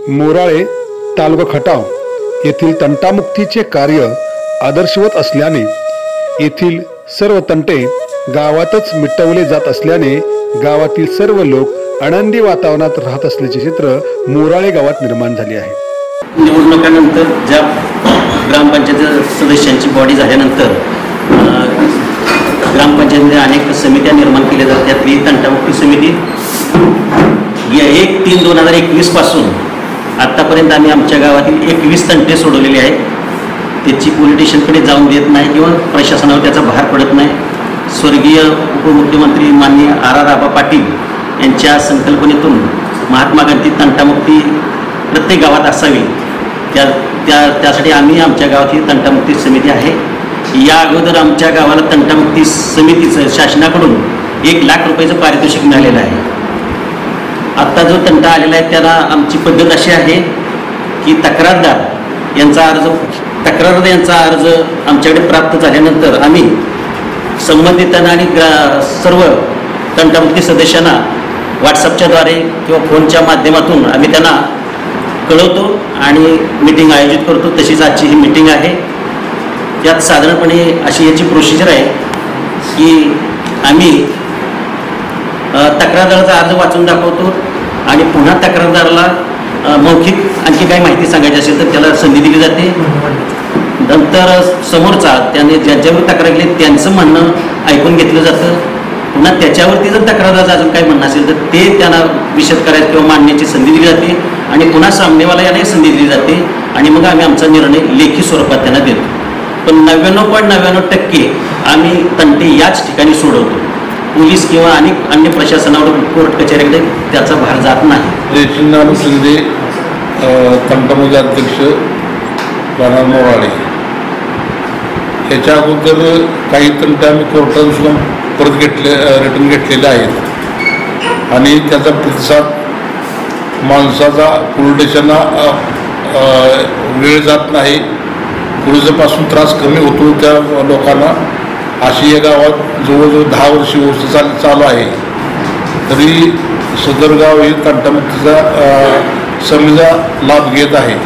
मोराळे तालुका खटाव येथील तंटामुक्तीचे कार्य आदर्शवत असल्याने येथील सर्व तंटे गावातच मिटवले जात असल्याने गावातील सर्व लोक आनंदी वातावरणात राहत असल्याचे चित्र मोराळे गावात निर्माण झाले आहे। निवडणुकीनंतर ज्या ग्रामपंचायत सदस्यांची बॉडी झाल्यानंतर ग्रामपंचायतीमध्ये अनेक समित्या निर्माण केल्या जातात। त्यातली तंटामुक्ती समिती 1/3/2021 पासून आतापर्यंत आम्ही आमच्या गावातील 21 तंटे सोडवलेले आहेत। त्याची पोलीस स्टेशनकडे जाऊन देत नाही किंवा प्रशासनावर त्याचा भार पडत नाही। स्वर्गीय उपमुख्यमंत्री माननीय R.R. आबा पाटील यांच्या संकल्पनेतून महात्मा गांधी तंटामुक्ती प्रत्येक गावात असावी त्यासाठी आम्ही आमच्या गावात ही तंटामुक्ती समिती आहे। या अगोदर आमच्या गावाला तंटामुक्ती समितीचं शासनाकडून 1 लाख रुपयाचं पारितोषिक मिळालेलं आहे। आत्ता जो तंटा आलेला आहे त्याला आमची पद्धत अशी आहे की तक्रारदार यांचा अर्ज आमच्याकडे प्राप्त झाल्यानंतर आम्ही संबंधितांना आणि सर्व तंटामुक्ती सदस्यांना व्हॉट्सअपच्याद्वारे किंवा फोनच्या माध्यमातून आम्ही त्यांना कळवतो आणि मीटिंग आयोजित करतो। तशीच आजची ही मीटिंग आहे। यात साधारणपणे अशी याची प्रोसिजर आहे की आम्ही तक्रारदाराचा अर्ज वाचून दाखवतो आणि पुन्हा तक्रारदाराला मौखिक आणखी काही माहिती सांगायची असेल तर त्याला संधी दिली जाते। नंतर समोरचा त्याने ज्यांच्यावर तक्रार केली त्यांचं म्हणणं ऐकून घेतलं जातं। पुन्हा त्याच्यावरती जर तक्रारदाराचं अजून काही म्हणणं असेल तर ते त्यांना विशद करायचं किंवा मांडण्याची संधी दिली जाते आणि पुन्हा सामनेवाला यालाही संधी दिली जाते आणि मग आम्ही आमचा निर्णय लेखी स्वरूपात त्यांना देतो। पण 99.99% आम्ही तंटे याच ठिकाणी सोडवतो। पोलीस किंवा अनेक अन्य प्रशासनावर कोर्ट कचेरीकडे त्याचा भार जात नाही। रेशननाथ शिंदे तंटामुक्ती अध्यक्ष राणा मोराळे याच्या अगोदर काही तंटे आम्ही कोर्टातून सुद्धा परत रिटर्न घेतलेले आहेत आणि त्याचा प्रतिसाद माणसाचा पोलीस स्टेशनला वेळ जात नाही। पोलिसापासून त्रास कमी होतो त्या लोकांना। अशी या गावात जवळजवळ 10 वर्षे व्यवस्था चालू आहे तरी सदर गाव हे तंटामुक्तीचा समितीचा लाभ घेत आहे।